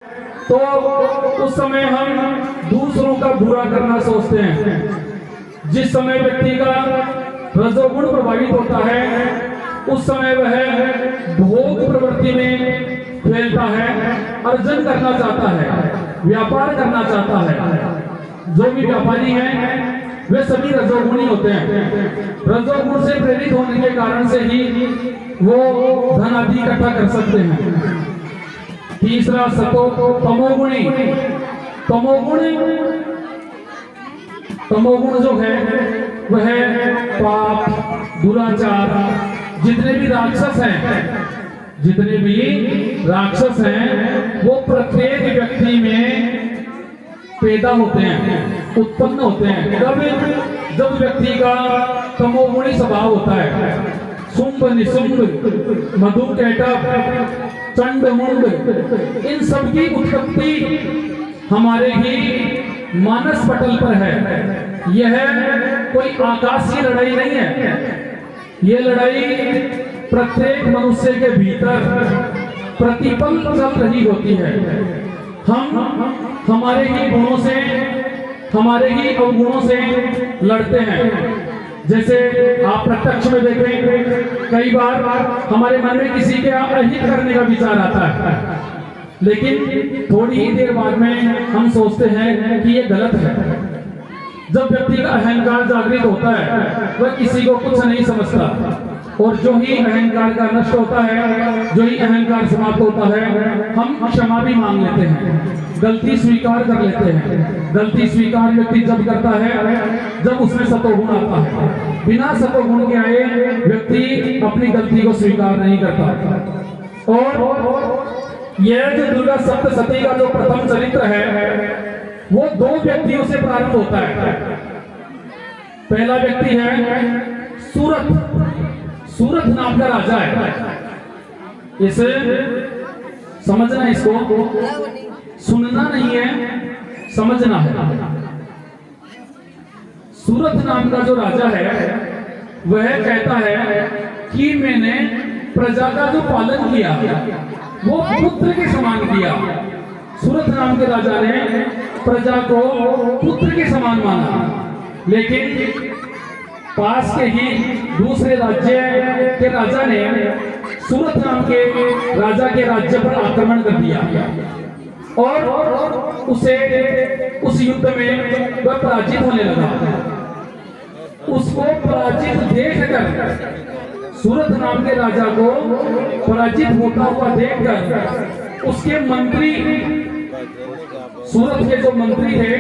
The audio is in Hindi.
तो उस समय हम दूसरों का बुरा करना सोचते हैं। जिस समय व्यक्ति का रजोगुण प्रभावित होता है उस समय वह भोग प्रवृत्ति में फैलता है, अर्जन करना चाहता है, व्यापार करना चाहता है। जो भी व्यापारी हैं वे सभी रजोगुणी होते हैं। रजोगुण से प्रेरित होने के कारण से ही वो धन आदि इकट्ठा कर सकते हैं। तीसरा तमोगुणी। तमोगुण जो है वह पाप, दुराचार, जितने भी राक्षस हैं वो प्रत्येक व्यक्ति में पैदा होते हैं, उत्पन्न होते हैं। जब व्यक्ति का तमोगुणी स्वभाव होता है, शुंभ निशुंभ मधु कैटभ चंड मुंड, इन सब की उत्पत्ति हमारे ही मानस पटल पर है। यह कोई आकाशीय लड़ाई नहीं है। यह लड़ाई प्रत्येक मनुष्य के भीतर प्रतिपल चल रही होती है। हम हमारे ही गुणों से, हमारे ही अवगुणों से लड़ते हैं। जैसे आप प्रत्यक्ष में देखें, कई बार हमारे मन में किसी के अहित करने का विचार आता है, लेकिन थोड़ी ही देर बाद में हम सोचते हैं कि ये गलत है। जब व्यक्ति का अहंकार जागृत होता है वह किसी को कुछ नहीं समझता, और जो ही अहंकार का नष्ट होता है, जो ही अहंकार समाप्त होता है, हम क्षमा भी मांग लेते हैं, गलती स्वीकार कर लेते हैं। गलती स्वीकार व्यक्ति जब करता है जब उसमें सतोगुण आता है। बिना सतोगुण के आए व्यक्ति अपनी गलती को स्वीकार नहीं करता। और यह जो दुर्गा सप्तशती का जो प्रथम चरित्र है वो दो व्यक्तियों से प्रारंभ होता है। पहला व्यक्ति है सूरत नाम का राजा है। इसे समझना, इसको सुनना नहीं है, समझना है। सूरत नाम का जो राजा है वह कहता है कि मैंने प्रजा का जो पालन किया वो पुत्र के समान किया। सूरत नाम के राजा ने प्रजा को पुत्र के समान माना, लेकिन पास के ही दूसरे राज्य के राजा ने सूरत नाम के राजा के राज्य पर आक्रमण कर दिया और उस युद्ध में वह पराजित होने लगा। उसको पराजित देखकर, सूरत नाम के राजा को पराजित होता हुआ देखकर उसके मंत्री, सूरत के जो मंत्री थे